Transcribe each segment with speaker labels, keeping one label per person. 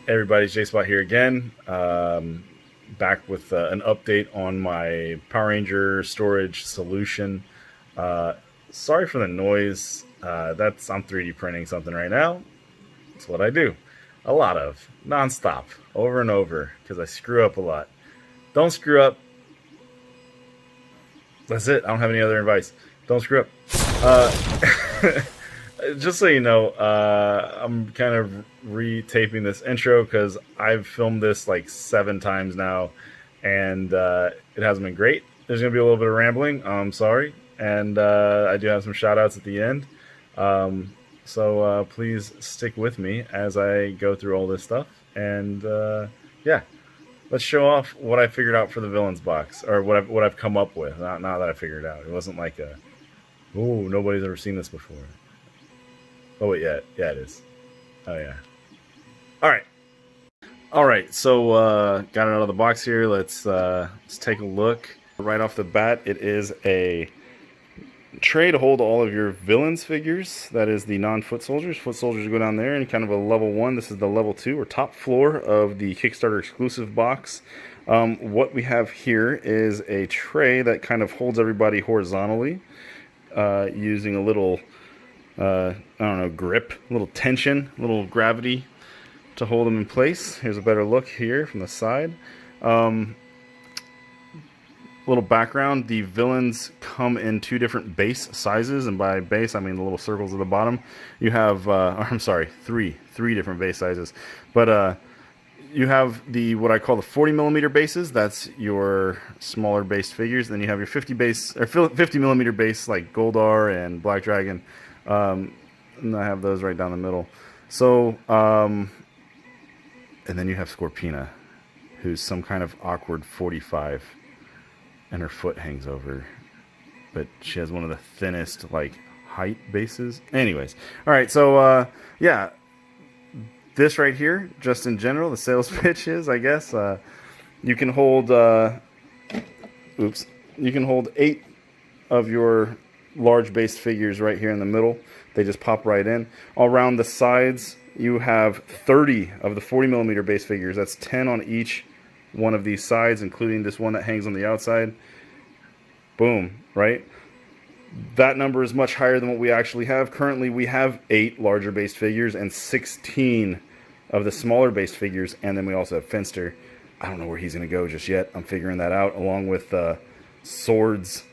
Speaker 1: Everybody's JSPOT here again. Back with an update on my Power Ranger storage solution. Uh, Sorry for the noise. I'm 3D printing something right now. That's what I do. A lot of nonstop, over and over, because I screw up a lot. Don't screw up. That's it. I don't have any other advice. Don't screw up. Uh, just so you know, I'm kind of retaping this intro because I've filmed this like 7 times now, and it hasn't been great. There's gonna be a little bit of rambling. I'm sorry, and I do have some shout outs at the end. So please stick with me as I go through all this stuff, and yeah, let's show off what I figured out for the villains box, or what I've come up with. Not that I figured it out. It wasn't like a, oh, nobody's ever seen this before. Oh wait, yeah, it is. Oh yeah. All right. So got it out of the box here. Let's take a look. Right off the bat, it is a tray to hold all of your villains figures. That is the non-foot soldiers. Foot soldiers go down there in kind of a level 1. This is the level 2 or top floor of the Kickstarter exclusive box. What we have here is a tray that kind of holds everybody horizontally using a little I don't know, grip, a little tension, a little gravity to hold them in place. Here's a better look here from the side. Little background, the villains come in 2 different base sizes, and by base I mean the little circles at the bottom. You have, I'm sorry, three different base sizes. But you have the what I call the 40 millimeter bases. That's your smaller base figures. Then you have your 50 base or 50 millimeter base like Goldar and Black Dragon. And I have those right down the middle. So, and then you have Scorpina, who's some kind of awkward 45, and her foot hangs over, but she has one of the thinnest like height bases. Anyways, all right. So yeah, this right here, just in general, the sales pitch is, I guess, you can hold. You can hold 8 of your large base figures right here in the middle. They just pop right in. All around the sides, you have 30 of the 40 millimeter base figures. That's 10 on each one of these sides, including this one that hangs on the outside. Boom, right? That number is much higher than what we actually have. Currently, we have 8 larger base figures and 16 of the smaller base figures, and then we also have Finster. I don't know where he's going to go just yet. I'm figuring that out, along with swords.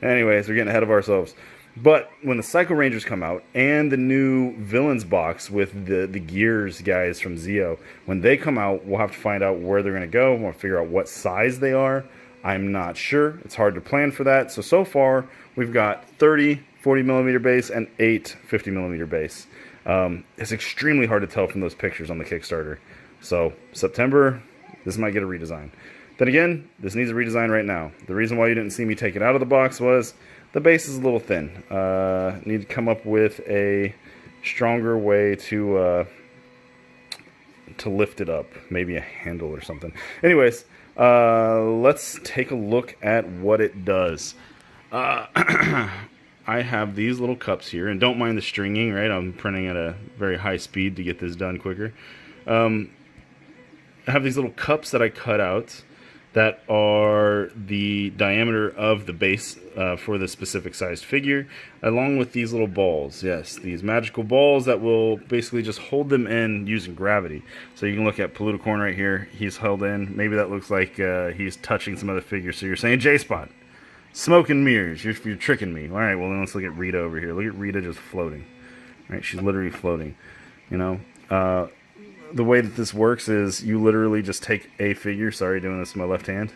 Speaker 1: Anyways, we're getting ahead of ourselves. But when the Psycho Rangers come out and the new villains box with the Gears guys from Zeo, when they come out, we'll have to find out where they're going to go. We'll figure out what size they are. I'm not sure. It's hard to plan for that. So far, we've got 30 40 millimeter base and 8 50 millimeter base. It's extremely hard to tell from those pictures on the Kickstarter. So September, this might get a redesign. Then again, this needs a redesign right now. The reason why you didn't see me take it out of the box was the base is a little thin. Need to come up with a stronger way to lift it up. Maybe a handle or something. Anyways, let's take a look at what it does. I have these little cups here, and don't mind the stringing, right? I'm printing at a very high speed to get this done quicker. I have these little cups that I cut out that are the diameter of the base for the specific sized figure, along with these little balls. Yes, these magical balls that will basically just hold them in using gravity. So you can look at Poluticorn right here. He's held in. Maybe that looks like he's touching some other figure. So you're saying JSPOT. Smoke and mirrors. You're tricking me. All right, well, then let's look at Rita over here. Look at Rita just floating. All right, she's literally floating. You know, the way that this works is you literally just take a figure. Sorry, doing this with my left hand.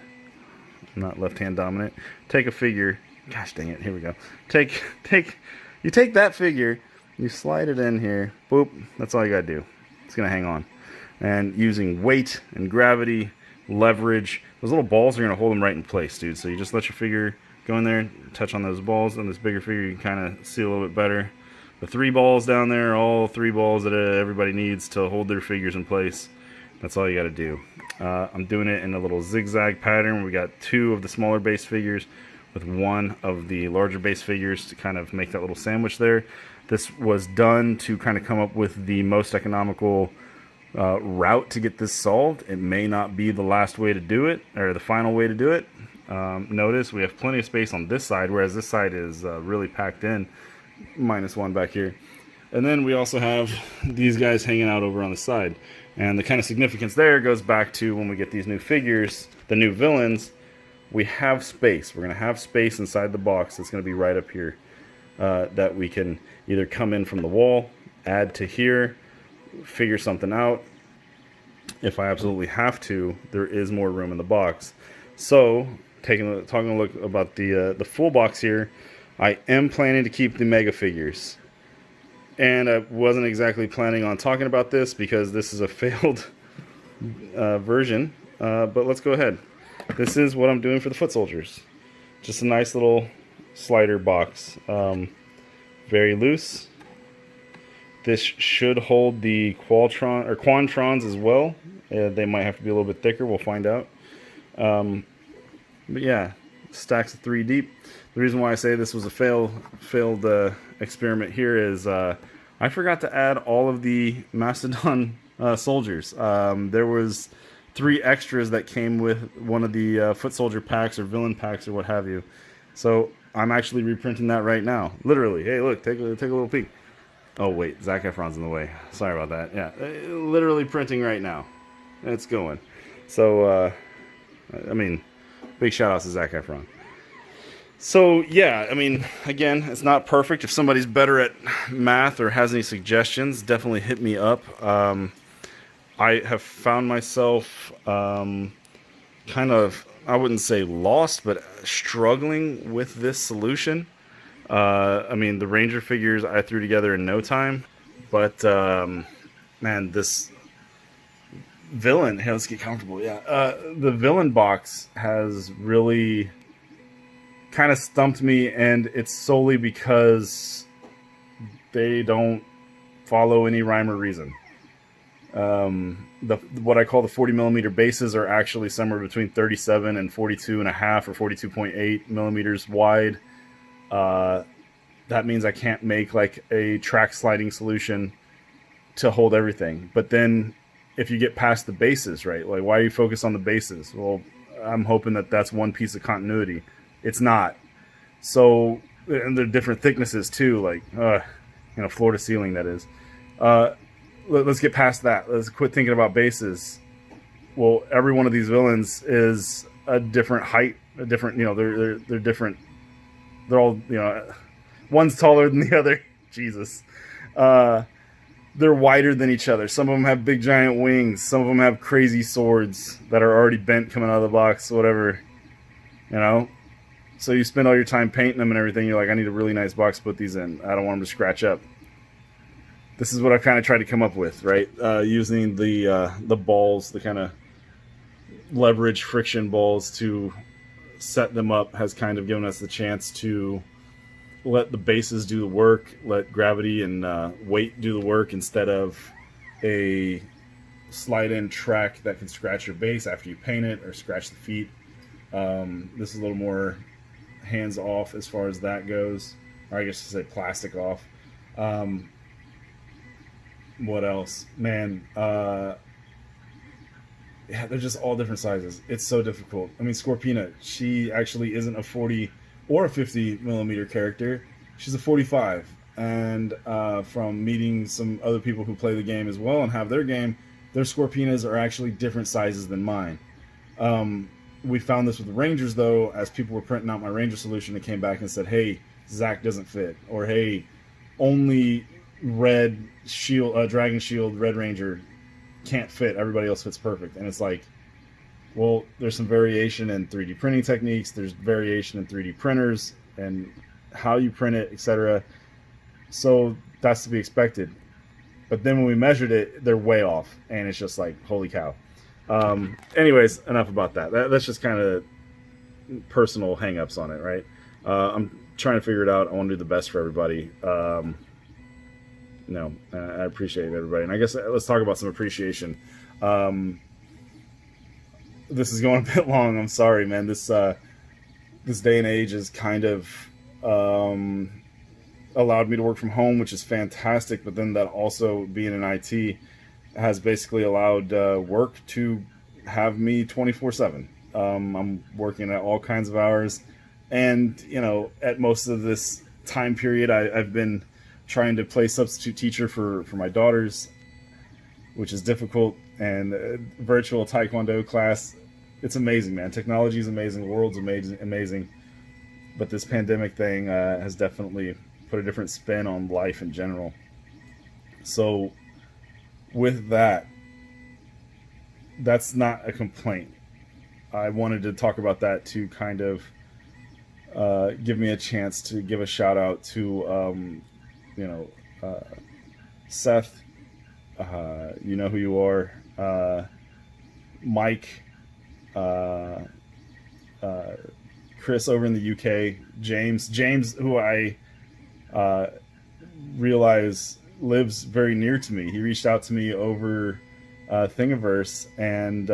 Speaker 1: I'm not left hand dominant. Take a figure. Gosh dang it. Here we go. You take that figure, you slide it in here. Boop. That's all you gotta do. It's gonna hang on. And using weight and gravity, leverage, those little balls are gonna hold them right in place, dude. So you just let your figure go in there, touch on those balls, and this bigger figure you can kind of see a little bit better. The 3 balls down there, all 3 balls that everybody needs to hold their figures in place. That's all you got to do. I'm doing it in a little zigzag pattern. We got 2 of the smaller base figures with 1 of the larger base figures to kind of make that little sandwich there. This was done to kind of come up with the most economical route to get this solved. It may not be the last way to do it, or the final way to do it. Notice we have plenty of space on this side, whereas this side is really packed in, -1 back here. And then we also have these guys hanging out over on the side. And the kind of significance there goes back to when we get these new figures, the new villains, we have space. We're going to have space inside the box that's going to be right up here that we can either come in from the wall, add to here, figure something out. If I absolutely have to, there is more room in the box. So, talking a look about the full box here, I am planning to keep the Mega figures. And I wasn't exactly planning on talking about this because this is a failed version. But let's go ahead. This is what I'm doing for the foot soldiers. Just a nice little slider box. Very loose. This should hold the Quantrons as well. They might have to be a little bit thicker. We'll find out. But yeah, stacks of 3 deep. The reason why I say this was a failed experiment here is I forgot to add all of the Mastodon soldiers. There was 3 extras that came with one of the foot soldier packs or villain packs or what have you. So I'm actually reprinting that right now. Literally. Hey, look, take a little peek. Oh wait, Zac Efron's in the way. Sorry about that. Yeah, literally printing right now. It's going. So I mean, big shout outs to Zac Efron. So yeah, I mean, again, it's not perfect. If somebody's better at math or has any suggestions, definitely hit me up. I have found myself kind of, I wouldn't say lost, but struggling with this solution. I mean, the Ranger figures I threw together in no time, but man, this villain, hey, let's get comfortable. Yeah, the villain box has really kind of stumped me, and it's solely because they don't follow any rhyme or reason. What I call the 40mm bases are actually somewhere between 37 and 42.5 or 42.8 millimeters wide. That means I can't make like a track sliding solution to hold everything. But then if you get past the bases, right, like why are you focused on the bases? Well, I'm hoping that that's one piece of continuity. It's not. So, and they're different thicknesses too, like, floor to ceiling, that is. Let's get past that. Let's quit thinking about bases. Well, every one of these villains is a different height, a different, they're different. They're all, one's taller than the other. Jesus. They're wider than each other. Some of them have big giant wings. Some of them have crazy swords that are already bent coming out of the box, whatever, So you spend all your time painting them and everything. You're like, I need a really nice box to put these in. I don't want them to scratch up. This is what I've kind of tried to come up with, right? Using the balls, the kind of leverage friction balls to set them up has kind of given us the chance to let the bases do the work, let gravity and weight do the work instead of a slide-in track that can scratch your base after you paint it or scratch the feet. This is a little more hands-off as far as that goes. Or I guess to say plastic off. What else? Man, yeah, they're just all different sizes. It's so difficult. I mean, Scorpina, she actually isn't a 40 or a 50 millimeter character. She's a 45. And from meeting some other people who play the game as well and have their game, their Scorpinas are actually different sizes than mine. We found this with the Rangers, though, as people were printing out my Ranger solution, it came back and said, hey, Zac doesn't fit. Or, hey, only red shield, Dragon Shield, Red Ranger can't fit. Everybody else fits perfect. And it's like, well, there's some variation in 3D printing techniques. There's variation in 3D printers and how you print it, etc. So that's to be expected. But then when we measured it, they're way off. And it's just like, holy cow. Anyways, enough about that. That's just kind of personal hang-ups on it, right? I'm trying to figure it out. I want to do the best for everybody. I appreciate everybody. And I guess let's talk about some appreciation. This is going a bit long. I'm sorry, man. This day and age is kind of allowed me to work from home, which is fantastic. But then that also being in IT has basically allowed work to have me 24/7. I'm working at all kinds of hours, and at most of this time period, I've been trying to play substitute teacher for my daughters, which is difficult, and virtual taekwondo class. It's amazing, man. Technology is amazing. The world's amazing. But this pandemic thing has definitely put a different spin on life in general. So, with that, that's not a complaint. I wanted to talk about that to kind of give me a chance to give a shout out to, you know, uh, Seth. You know who you are. Mike. Uh, uh, Chris over in the UK. James, who I uh, realize lives very near to me. He reached out to me over Thingiverse, and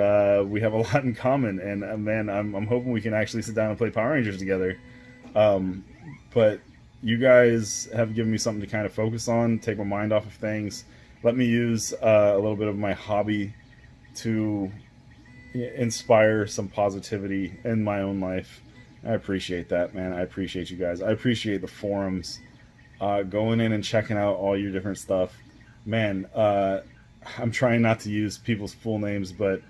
Speaker 1: we have a lot in common. And man, I'm hoping we can actually sit down and play Power Rangers together. Um, but you guys have given me something to kind of focus on, take my mind off of things, let me use a little bit of my hobby to inspire some positivity in my own life. I appreciate that, man. I appreciate you guys. I appreciate the forums, going in and checking out all your different stuff. Man, I'm trying not to use people's full names, but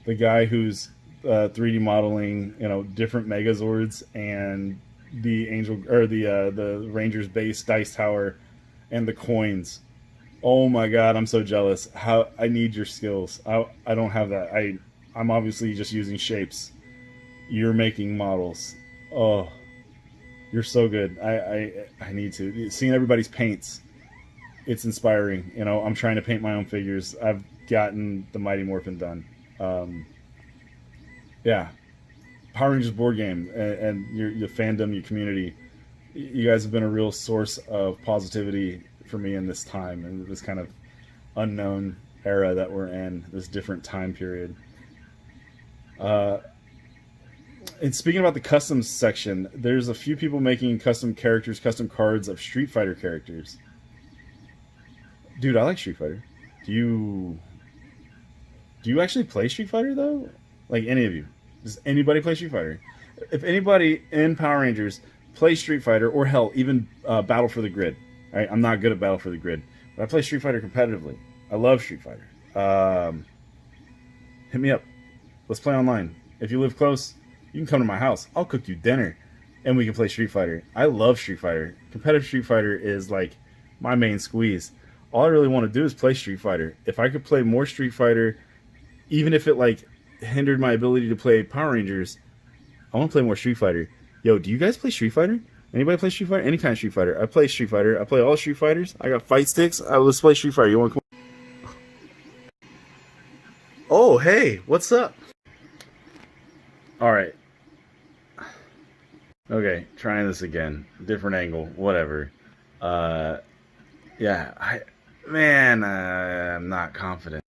Speaker 1: the guy who's 3D modeling, different Megazords and the Angel or the Rangers base dice tower and the coins. Oh my God, I'm so jealous. How I need your skills. I don't have that. I'm obviously just using shapes. You're making models. Oh, you're so good. I need to. Seeing everybody's paints, it's inspiring. I'm trying to paint my own figures. I've gotten the Mighty Morphin done. Yeah, Power Rangers board game and your fandom, your community. You guys have been a real source of positivity for me in this time and this kind of unknown era that we're in, this different time period. Uh, and speaking about the customs section, there's a few people making custom characters, custom cards of Street Fighter characters. Dude, I like Street Fighter. Do you actually play Street Fighter though? Like any of you? Does anybody play Street Fighter? If anybody in Power Rangers plays Street Fighter, or hell, even Battle for the Grid. Right? I'm not good at Battle for the Grid, but I play Street Fighter competitively. I love Street Fighter. Hit me up. Let's play online. If you live close, you can come to my house. I'll cook you dinner, and we can play Street Fighter. I love Street Fighter. Competitive Street Fighter is like my main squeeze. All I really want to do is play Street Fighter. If I could play more Street Fighter, even if it like hindered my ability to play Power Rangers, I want to play more Street Fighter. Yo, do you guys play Street Fighter? Anybody play Street Fighter? Any kind of Street Fighter. I play Street Fighter. I play all Street Fighters. I got fight sticks. Let's play Street Fighter. You want to come? Oh, hey, what's up? All right. Okay, trying this again. Different angle. Whatever. Yeah, I'm not confident.